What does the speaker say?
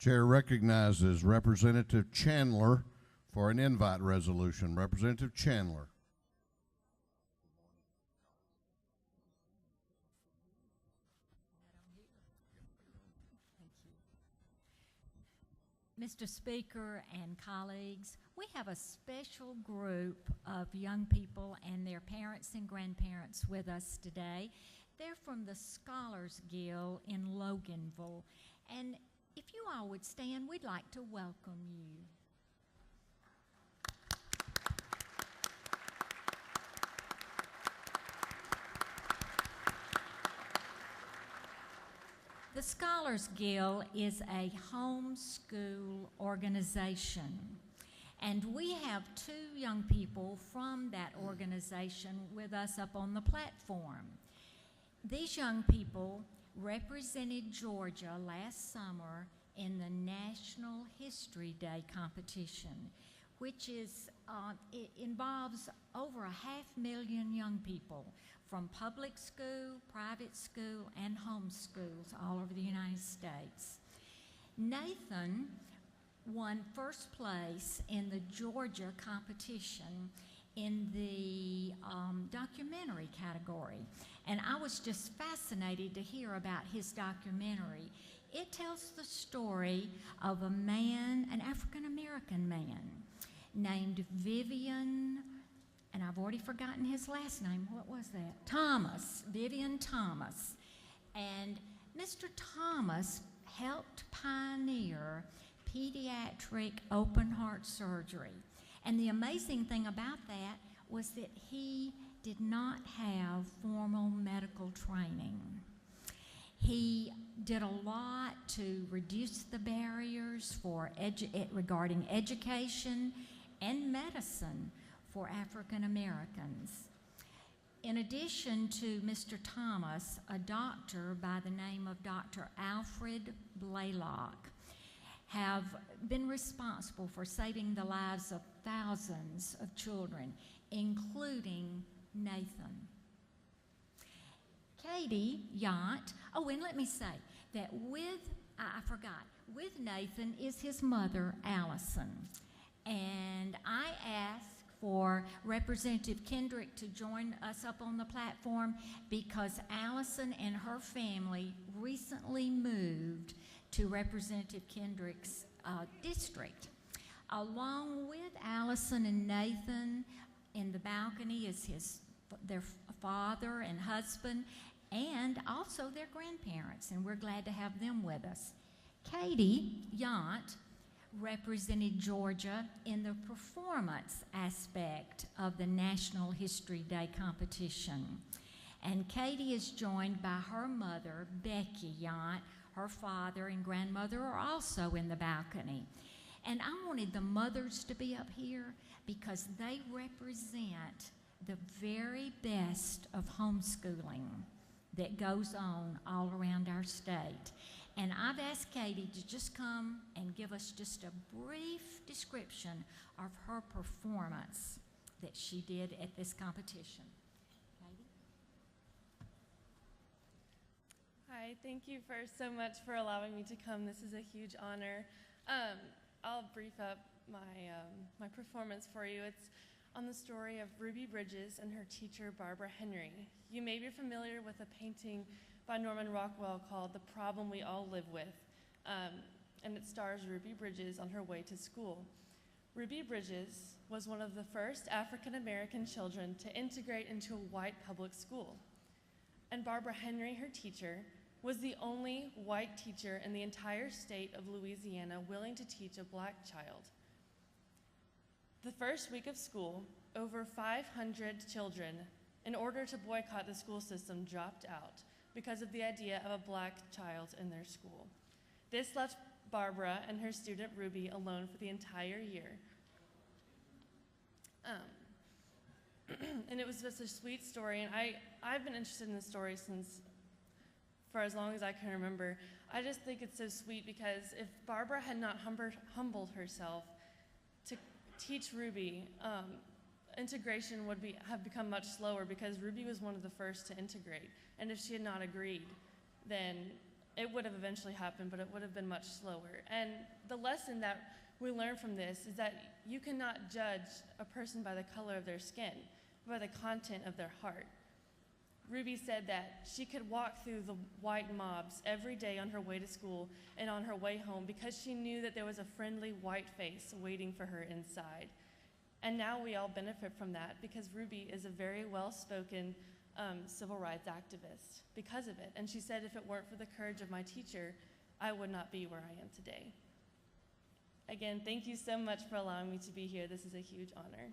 Chair recognizes Representative Chandler for an invite resolution. Representative Chandler. Mr. Speaker and colleagues, we have a special group of young people and their parents and grandparents with us today. They're from the Scholars Guild in Loganville. And if you all would stand, we'd like to welcome you. The Scholars Guild is a homeschool organization, and we have two young people from that organization with us up on the platform. These young people represented Georgia last summer in the National History Day competition, which is, it involves over 500,000 young people from public school, private school, and homeschools all over the United States. Nathan won first place in the Georgia competition in the documentary category. And I was just fascinated to hear about his documentary. It tells the story of a man, an African-American man, named Vivian, and I've already forgotten his last name. What was that? Thomas, Vivian Thomas. And Mr. Thomas helped pioneer pediatric open heart surgery. And the amazing thing about that was that he did not have formal medical training. He did a lot to reduce the barriers for regarding education and medicine for African Americans. In addition to Mr. Thomas, a doctor by the name of Dr. Alfred Blaylock have been responsible for saving the lives of thousands of children, including Nathan. Katie Yount, oh, and let me say that I forgot, with Nathan is his mother, Allison. And I asked for Representative Kendrick to join us up on the platform because Allison and her family recently moved to Representative Kendrick's district. Along with Allison and Nathan, in the balcony is their father and husband, and also their grandparents, and we're glad to have them with us. Katie Yount represented Georgia in the performance aspect of the National History Day competition. And Katie is joined by her mother, Becky Yount. Her father and grandmother are also in the balcony. And I wanted the mothers to be up here because they represent the very best of homeschooling that goes on all around our state. And I've asked Katie to just come and give us just a brief description of her performance that she did at this competition. Katie? Hi, thank you so much for allowing me to come. This is a huge honor. I'll brief up my performance for you. It's on the story of Ruby Bridges and her teacher, Barbara Henry. You may be familiar with a painting by Norman Rockwell called The Problem We All Live With, and it stars Ruby Bridges on her way to school. Ruby Bridges was one of the first African-American children to integrate into a white public school. And Barbara Henry, her teacher, was the only white teacher in the entire state of Louisiana willing to teach a black child. The first week of school, over 500 children, in order to boycott the school system, dropped out because of the idea of a black child in their school. This left Barbara and her student Ruby alone for the entire year. And it was just a sweet story, and I've been interested in this story for as long as I can remember. I just think it's so sweet because if Barbara had not humbled herself to teach Ruby, integration would have become much slower because Ruby was one of the first to integrate. And if she had not agreed, then it would have eventually happened, but it would have been much slower. And the lesson that we learn from this is that you cannot judge a person by the color of their skin, but by the content of their heart. Ruby said that she could walk through the white mobs every day on her way to school and on her way home because she knew that there was a friendly white face waiting for her inside. And now we all benefit from that because Ruby is a very well-spoken civil rights activist because of it. And she said, if it weren't for the courage of my teacher, I would not be where I am today. Again, thank you so much for allowing me to be here. This is a huge honor.